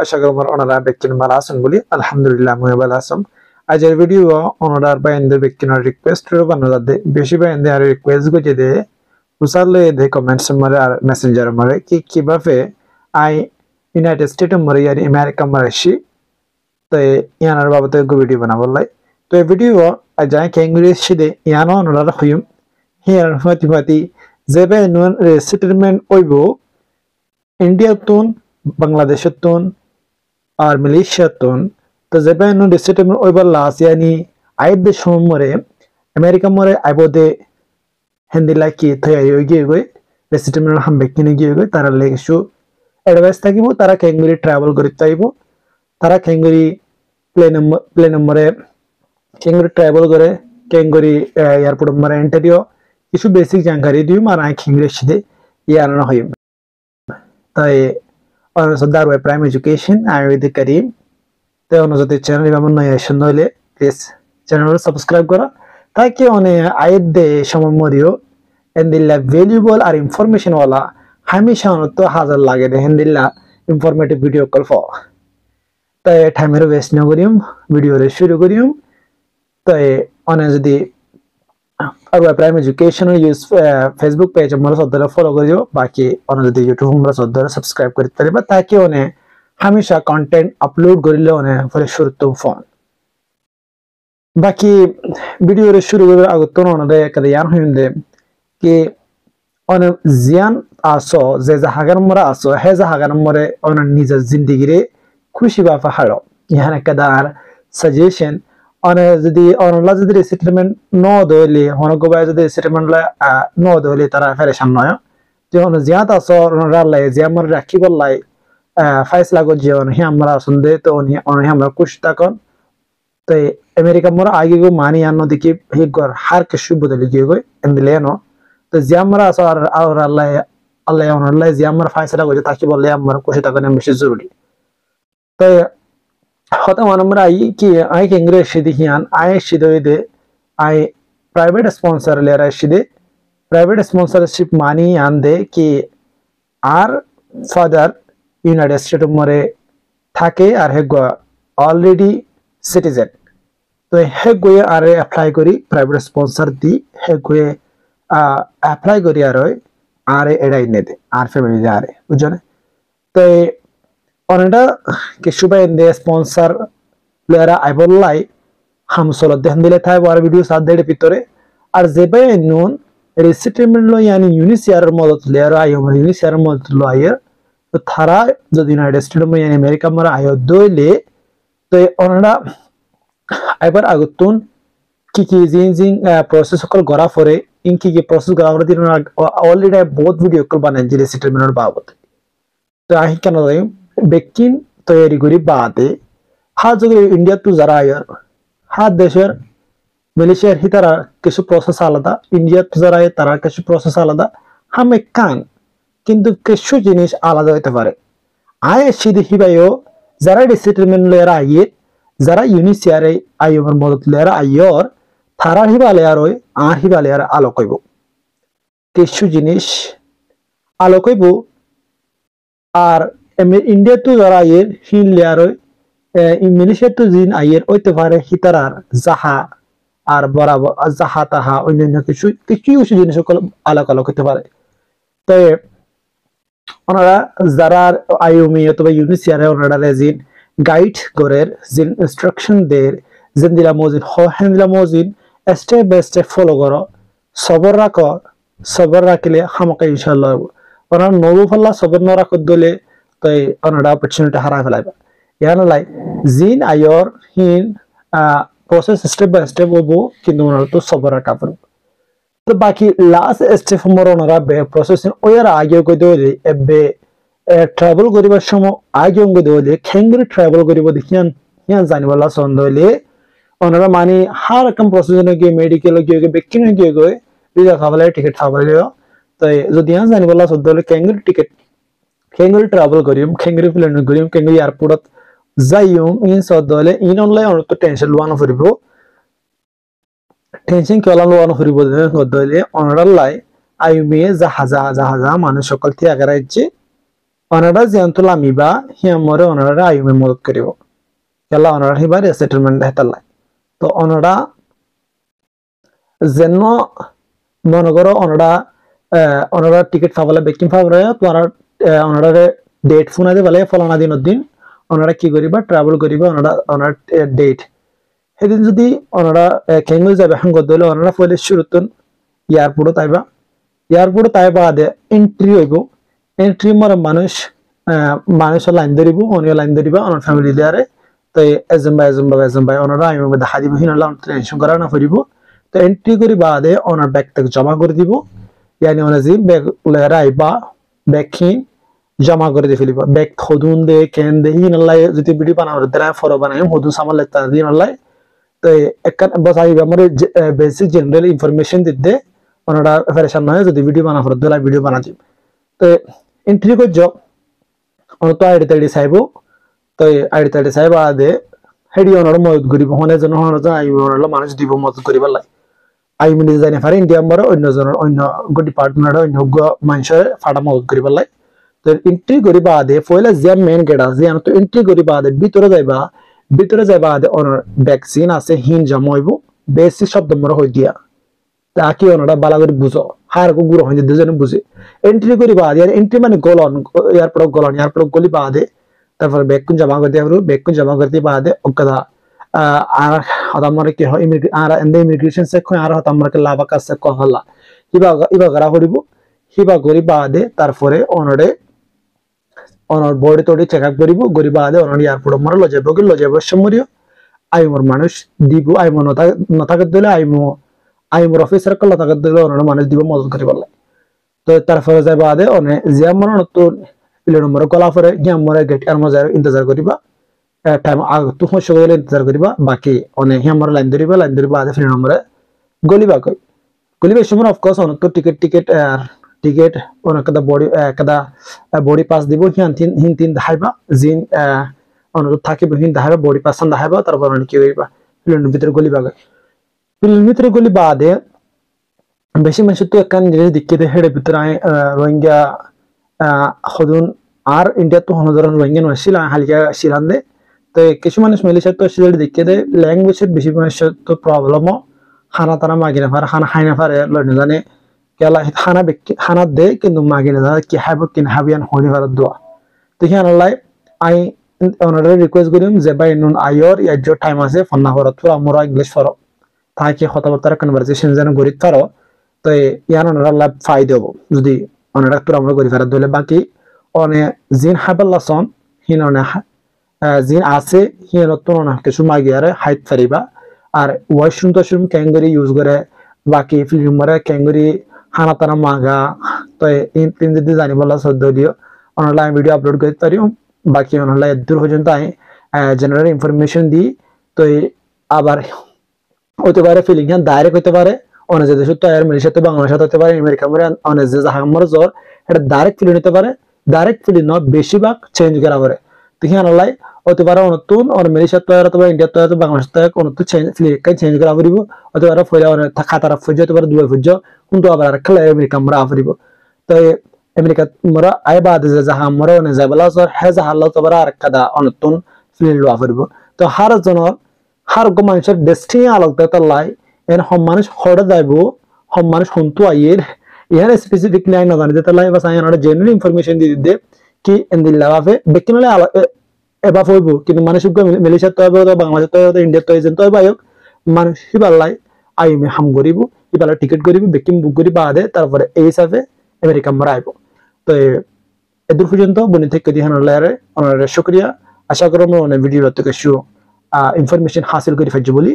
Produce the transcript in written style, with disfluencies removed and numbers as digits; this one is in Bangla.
আশা করি ওনারা বেকিন ভালো আছেন বলি আলহামদুলিল্লাহ আমি ভালো আছি আজের ভিডিও ওনারা বাইন্দের বেকিন রিকোয়েস্ট বানাতে বেশি বাইন্দে আর রিকোয়েস্ট গজে দে উসালে দে কমেন্টস মারে আর মেসেঞ্জার মারে কি কিভাবে আই ইউনাইটেড স্টেট মারে আর আমেরিকা মারে শি তো ইয়ানার বাবতে ভিডিও বানাবো লাই তো এই ভিডিও আজাই কেঙ্গুরি শিদে ইয়ানো ওনারা হইম হিয়ার ফাতি যেবে নন সেটেলমেন্ট ওইবো ইন্ডিয়া তুন বাংলাদেশের তুন আর মালয়েশিয়া তুন তো যেবে নন সেটেলমেন্ট ওইবার লাস ইয়ানি আইদ দেশ মরে আমেরিকা মরে আইবদে হিন্দি লাইকি থয়াই গিয়ে গই সেটেলমেন্ট হাম বেকিনে গিয়ে গই তারা লেগেছু অ্যাডভাইস থাকিব তারা কেঙ্গুরি ট্রাভেল করিতে চাইবো তারা কেঙ্গুরি প্লেন নম্বরে কেঙ্গুরি ট্রাভেল করে কেঙ্গুরি এয়ারপোর্ট নম্বরে এন্টারিও কিছু বেসিক জানকারি দিও আর আই কেঙ্গুরি সিদে ইয়ানো হইম তাই অনসদার ওয়ে প্রাইম এডুকেশন আই উইথ করিম তো অনসদে চ্যানেল এমন নয় আসন হলে প্লিজ চ্যানেল সাবস্ক্রাইব করা তাকে অনে আইদ দে সমমরিও এন্দিল্লা ভ্যালুয়েবল আর ইনফরমেশন वाला हमेशा तो हाजिर लागे दे हिंदिल्ला इंफॉर्मेटिव वीडियो कॉल फॉर तो टाइमेर वेस्ट न करियम वीडियो रे शुरू करियम तो अने जदि और prime education use Facebook page हमरा सदर फॉलो करियो बाकी अने जदि यूट्यूब हमरा सदर सब्सक्राइब करते पारिबा ताकि अने हमेशा कंटेंट अपलोड करिले अने फरे शुरू तो फोन बाकी वीडियो रे शुरू करबा आगे तो अने कदे यान होइंदे कि अने जियान आसो जे जाहागार मरा आसो हे जाहागार मरे अने निज जिंदगी रे खुशी बा फाहाड़ो यहाँ कदार सजेशन अने जदि अनला जदि सेटलमेंट नो दोले होन गोबा जदि सेटलमेंट ला नो दोले तारा परेशान नय जे अन जियात आसो राले जे हमर राखी बल्लाई फैसला गो जे अन हमरा संदे तो अन हमरा खुश तकन तो अमेरिका मरा आगे गो मानी आनो दिके हे घर हार के शुभ बदल गयो एंदले नो तो जे हमरा आसो और अल्लाह अल्लाह अल्लाह जे हमरा फैसला गो ताकि बोले हमरा खुश तकन बेশি जरूरी तो हता मनमरा आई कि आई के इंग्लिश सिदियान आई सिदोइदे आई प्राइवेट स्पॉन्सर ले रहा सिदे प्राइवेट स्पॉन्सरशिप मानी आंदे कि आर फादर यूनाइटेड स्टेट मरे थाके आर हे ऑलरेडी सिटीजन तो हे गोये आरे अप्लाई करी प्राइवेट स्पॉन्सर दी हे गोये अप्लाई करी आरे एडाई ने दे आर फैमिली आरे बुझने तो अनेटा किसुबा इंदे स्पॉन्सर लेरा आइबोलाई हम सोलो देहन दिले थाय वार वीडियो साथ देड़े पितरे और जेबे नून रिसेटलमेंट लो यानी यूनिसियर मदद लेरा आयो यूनिसियर मदद लो आयर तो थारा जो यूनाइटेड स्टेट में यानी अमेरिका मरा आयो दोले तो अनेटा आइबर आगुतुन की जिंजिंग प्रोसेस कल गरा फरे इनकी की प्रोसेस गरा फरे दिन ऑलरेडी बहुत वीडियो कल बनाए जिले सेटलमेंट बाबत तो आही केन रही बेकिन तैयारी करी बाते हा जो इंडिया तो जरा यार हा देशर मालয়েশিয়ার हितारा किछु प्रोसेस आलादा इंडिया तो जरा तारा किछु प्रोसेस आलादा हम कान किंतु किछु जिनिस आलादा হইতে পারে আয় সিধি হিবায়ো যারা সেটেলমেন্ট লেরা আইয়ে যারা ইউনিসিয়ারে আইয়র মদত লেরা আইয়র থারা হিবালে আর ওই আর হিবালে আর আলো কইবো কিछु জিনিস আলো কইবো আর इंडिया तो जरा ये हिल लेरो मालয়েশিয়া तो जिन आयर ओइते पारे हितारार जाहा আর বরাবর जाहा ताहा অন্যান্য কিছু কিছু জিনিস সকল আলাদা আলাদা হতে পারে তো ওনারা যারা আইওমি অথবা ইউনিসিয়ারে ওনারা জিন গাইড করের জিন ইনস্ট্রাকশন দের জিন দিলা মজিন হ্যান্ডলা মজিন স্টেপ বাই স্টেপ ফলো করো সবর রাখলে আমাকে ইনশাআল্লাহ ওনারা নবু ফল্লা সবর ন রাখত দলে तो अनड़ा अपॉर्चुनिटी हरा फैलाइबा याना लाई जिन आयर हिन प्रोसेस स्टेप बाय स्टेप वो किंतु उनर तो सबर काफर तो बाकी लास्ट स्टेप मोर उनरा बे प्रोसेस ओयर आगे को दोले एबे ट्रैवल करिबार समय आगे को दोले खेंगरी ट्रैवल करिबो देखियान यान जानि वाला संदोले उनरा माने हर रकम प्रोसेस ने के मेडिकल के बेकिंग के गए वीजा खावले टिकट खावले तो जदि यान जानि वाला संदोले खेंगरी टिकट खेंगरी ट्रैवल करियम खेंगरी प्लेन करियम खेंगरी एयरपोर्ट जाइयम इन सदले इन ऑनलाइन तो टेंशन लवानो फरिबो टेंशन केला लवानो फरिबो गदले ऑनलाइन लाई आयुमे जाहाजा माने सकल थि आगाराइजे ওনারা জিয়ান্তু লামিবা হিয়ামরে ওনারা আইমে মদত করিব কেলা ওনারা হিবার সেটেলমেন্ট হেতালাই তো ওনারা যেন মনে করো ওনারা টিকিট পাবলে বেকিং পাবলে তোমার ওনারা ডেট ফোনাতে বলে ফলানা দিনের দিন ওনারা কি করিবা ট্রাভেল করিবা ওনার ডেট সেদিন যদি ওনারা কেঙ্গল যাবে হাঙ্গ দিলে ওনারা পয়লে শুরুতন এয়ারপোর্টে তাইবা আদে এন্ট্রি হইব এন্ট্রি মরে মানুষের লাইন ধরিব অনিও লাইন ধরিবা ওনার ফ্যামিলি দেয়ারে তো এজম ভাই ওনারা আমি দেখা দিব হিনালা টেনশন করা না করিব তো এন্ট্রি করি বাদে ওনার ব্যাগ তাকে জমা করে দিব ইয়ানি ওনা জি ব্যাগ লেরা আইবা ব্যাগ খিন জমা করে দিয়ে ফেলিব ব্যাগ হদুন দে কেন দে হিনালাই যদি ভিডিও বানাবার দ্বারা ফটো বানাই হদুন সামাল লেতা দিন আল্লাহ তো একখান বস আইবা আমার বেসিক জেনারেল ইনফরমেশন দিতে ওনারা পরেশান নয় যদি ভিডিও বানাবার দ্বারা ভিডিও বানা দিব তো এন্ট্রি করে যাও ওনা তো আইডি চাইব তো আইডি চাইব আদে হেডি ওনার মদত করিব হনে জন আই ওনার মানুষ দিব মদত করিবার লাই আই মিলি যাই না পারে ইন্ডিয়া আমরা অন্য ডিপার্টমেন্ট অন্য মানুষের ফাটা মদত করিবার লাই তো এন্ট্রি করি বাদে পয়লা যে মেন গেট আছে তো এন্ট্রি করি বাদে ভিতরে যাইবা আদে ওনার ভ্যাকসিন আছে হিন জমা হইব বেশি শব্দ মরা হই দিয়া তাকে ওনারা বালা করে বুঝো হার কো গুড়ো হইতে দুজনে বুঝে এন্ট্রি করি বাদে এন্ট্রি মানে গলন এয়ারপোর্ট গলি বাদে তারপর ব্যাকুন জমা করতে বাদে ওকদা আর হতামরে কি হয় আর এন্ড ইমিগ্রেশন চেক হয় আর হতামরে লাভা কাজ চেক হলা ইবা করা করিব হিবা করি বাদে তারপরে অনর বডি তডি চেক আপ করিব গরি বাদে অনর এয়ারপোর্ট মরে লজাইব সমরিও আইমর মানুষ দিব আইমর নথাকে দিলে আইমর অফিসার কল নথাকে দিলে অনর মানুষ দিব মদত করিব তো তারপরে যাই বাদে অনে জিয়া মনে নতুন প্লেন নম্বর কলা পরে গিয়ামরে গেট আর মজার ইন্তজার করিবা টাইম আগ তো হইছে গেলে ইন্তজার করিবা বাকি অনে হিয়ামরে লাইন ধরিবা আদে প্লেন নম্বরে গলিবা সময় অফ কোর্স অন তো টিকেট অনেকটা বডি পাস দিব হিন তিন দেখাইবা জিন অনেক থাকিব হিন দেখাইবা বডি পাস দেখাইবা তারপর অনেক কি হইবা প্লেনের ভিতরে প্লেনের ভিতরে গলি বাদে বেশি মানুষ তো একখান জিনিস দেখিয়ে হেডের ভিতরে রোহিঙ্গা হদুন আর ইন্ডিয়া তো হনধরন রোহিঙ্গা নছিল হালকা শিলান দে তো কিছু মানুষ মালয়েশিয়া তো সিলেট দেখিয়ে দে ল্যাঙ্গুয়েজের বেশি মানুষের তো প্রবলেমও খানা তারা মাগি না পারে খানা খাই না পারে লড়নে জানে কেলা খানা দে কিন্তু মাগি না জানে কি হাইব কি না হাবিয়ান হনি পারে দোয়া তো হিয়ানালাই আই ওনারে রিকোয়েস্ট করিম যে বাই নুন আইয়র ইয়ার টাইম আছে ফন্না করত পুরা মোরা ইংলিশ ফর তাকে কথাবার্তা কনভারসেশন যেন গরিত পারো তো ইয়ান ওনারা লাভ ফাই দেব যদি ওনারা তোর আমরা করি ফেরাত দিলে বাকি অনে জিন হাবাল্লাসন হিন অনে জিন আছে হিন নতুন অনেক কিছু মাগিয়ারে হাইট ফারিবা আর ওয়াশরুম ক্যাঙ্গরি ইউজ করে বাকি ফিল্মরে ক্যাঙ্গরি হানা তানা মাগা তো এই তিন যদি জানিবলা সদ্য দিও অনলাইন ভিডিও আপলোড করতে পারিও বাকি অনলাইন দূর পর্যন্ত আমি জেনারেল ইনফরমেশন দিই তো আবার হতে পারে ফিলিং ডাইরেক্ট হতে পারে অনেক দেশ তো মালয়েশিয়া তো বাংলাদেশ হতে পারে আমেরিকা মরে অনেক যে জাহাঙ্গর জ্বর এটা ডাইরেক্ট ফিলিং হতে পারে ডাইরেক্ট ফিলিং নয় বেশিরভাগ চেঞ্জ করা পারে তো হিয়ানালাই হতে পারে নতুন মালয়েশিয়া তো অথবা ইন্ডিয়া তো বাংলাদেশ তো নতুন চেঞ্জ করা পারিব হতে পারে ফয়লা খাতারা ফুজ হতে পারে দুবাই ফুজ কিন্তু আবার খেলা আমেরিকা মরা আফরিব তো আমেরিকা মরা আই বাদ যে জাহাং মরা অনেক যাইবলা হে জাহাল্লা তো আর কাদা নতুন ফিলিং লো আফরিব তো হার গো মানুষের ডেস্টিনি আলোকতা তার লাই এর হম মানুষ হড়ে যাইব হম মানুষ হন্তু আইয়ের ইহার স্পেসিফিক লাইন না জানি তার লাই বাস আই আনার জেনারেল ইনফরমেশন দি দে কি এন্দিল্লা বাফে বেকিনলে এবা হইব কিন্তু মানুষ মালয়েশিয়া তো হবে বাংলাদেশ তো হবে ইন্ডিয়া তো এজেন্ট তো হবে মানুষ হিবাল্লাই আইমে হাম করিব ইবালা টিকিট করিব বেকিং বুক করি বাদে তারপরে এই হিসাবে আমেরিকা মরা আইব তো এদূর পর্যন্ত বনি থেকে দিহান লাইরে অনারে শুকরিয়া আশা করব অনেক ভিডিও থেকে ইনফরমেশন হাসিল করি ফেলছি বলি